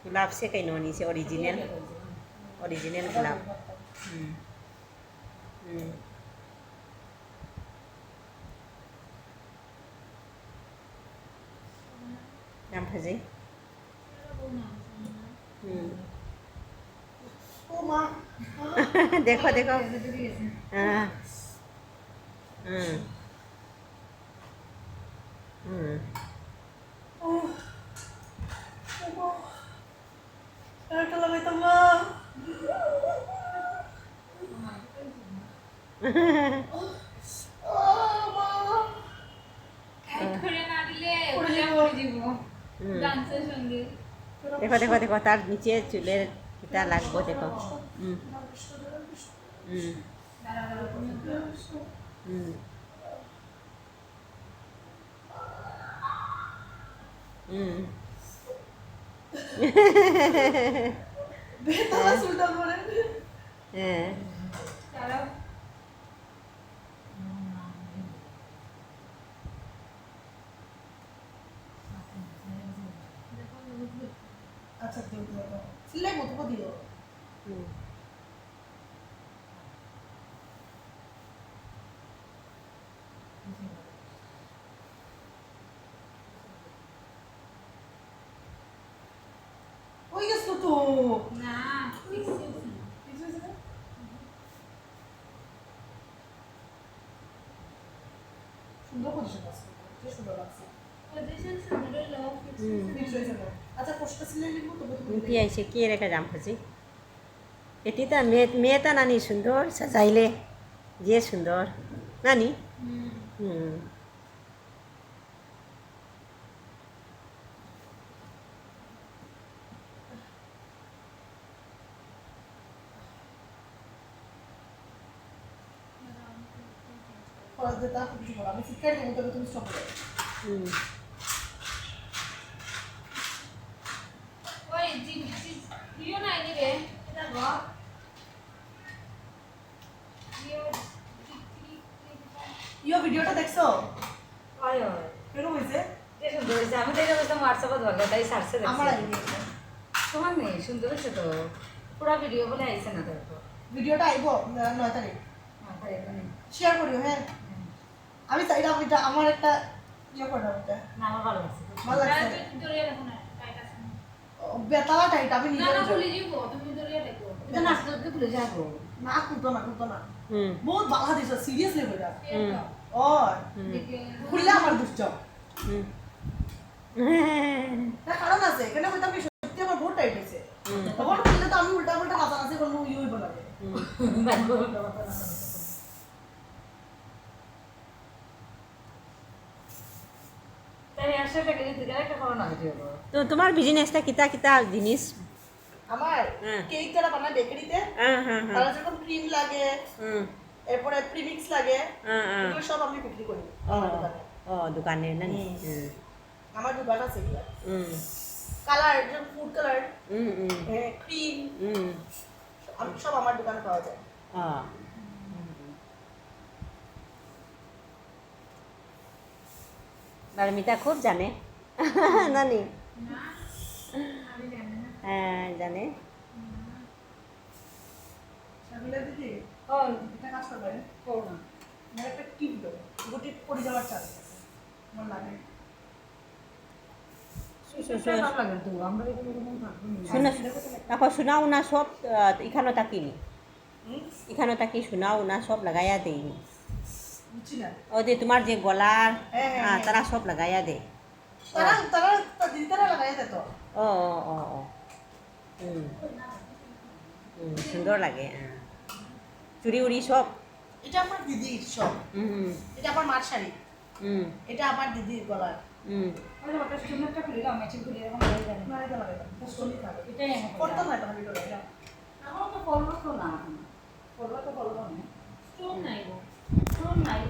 गुलाब से कहीं नोनी से ओरिजिनल गुलाब नाम फजे देखो देखो हाँ देखो देखो देखो तार नीचे चूल्हे कितना लागबो देखो বেতালা সুলতান বলে হ্যাঁ আচ্ছা দিও দিও সিলাই মতো দিও ওই গেছো তো না সুন্দর পজিশন আছে কি সুন্দর লাগছে পজিশন সুন্দর লও আচ্ছা কষ্ট সিলাই লিখবো তো কি আইছে কি রেখা জাম ফসি এটিটা মেয়েটা নানি সুন্দর সাজাইলে যে সুন্দর নানি পড়াতে কিছু বলা আমি শিক্ষার জন্য তবে তুমি স্টপ করো ওই দিও না রে এটা গো ইও ভিডিওটা দেখছো হয় হয় কেন হইছে যে সুন্দর হয়েছে আমি দেখে বলতাম হোয়াটসঅ্যাপে ধরলে তাই সার্চে আমার দেখছি আইডিয়া তোমার নেই সুন্দর হয়েছে তো পুরো ভিডিও বলে আইছে না দেখো ভিডিওটা আইবো 9 তারিখ মাথায় এখানে শেয়ার করিও হ্যাঁ আমি চাইলাম এটা আমার একটা ইয়ে করো এটা না আমার ভালো লাগছে ভালো লাগছে দরিয়া দেখো না টাইট আছে বেতালা টাইট আমি না নিজে না খুলে দিব তুমি দরিয়া দেখো এটা নাচতে নাচতে খুলে যাবো না কুতো না বহুত ভালো দিছ সিরিয়াসলি বইটা ও খুললে আমার দুষ্ট না কারণ আছে এখানে বলতাম কি সত্যি আমার বহুত টাইট হইছে তখন খুললে তো আমি উল্টা উল্টা নাচানাচি করবো ইউই বলাবে তাই একসাথে গেলে দিকে একটা খবর না দিও তো তোমার বিজনেসটা কিতা কিতা জিনিস আমার কেক যারা বানায় বেকারিতে তারা যখন ক্রিম লাগে এরপরে প্রিমিক্স লাগে এগুলো সব আমি বিক্রি করি আমার দোকানে ও দোকানে না আমার দোকান আছে এগুলো কালার যেমন ফুড কালার ক্রিম আমি সব আমার দোকানে পাওয়া যায় বারমিতা খুব জানে নানি হ্যাঁ জানে সাবিলা দিদি ও একটা কাজ করবে করো না আমার একটা টিপ দেবো গুটি পড়ে যাওয়ার চান্স আছে আমার লাগে ভালো লাগে তো আমরা এগুলো এরকম থাকবো শুনো তারপর শোনাও না সব এখানে তাকিনি এখানে তাকি শোনাও না সব লাগাইয়া দেয়নি বুঝছি না ও যে তোমার যে গলার হ্যাঁ। তারা সব লাগাইয়া দে তারা দিদি তারা লাগাই দেয় তো ও সুন্দর লাগে চুড়ি উড়ি সব এটা আমার দিদির সব এটা আমার মার শাড়ি এটা আমার দিদির গলার আমি ওটা স্টুডেন্টটা খুলে দাও ম্যাচিং করে এরকম হয়ে যাবে না এটা লাগাই দাও স্টোরি থাকে এটাই আমি করতো না এটা ভিডিও এটা আমার তো ফলো তো না ফলো তো ফলো না স্টোন নাই গো তো নাই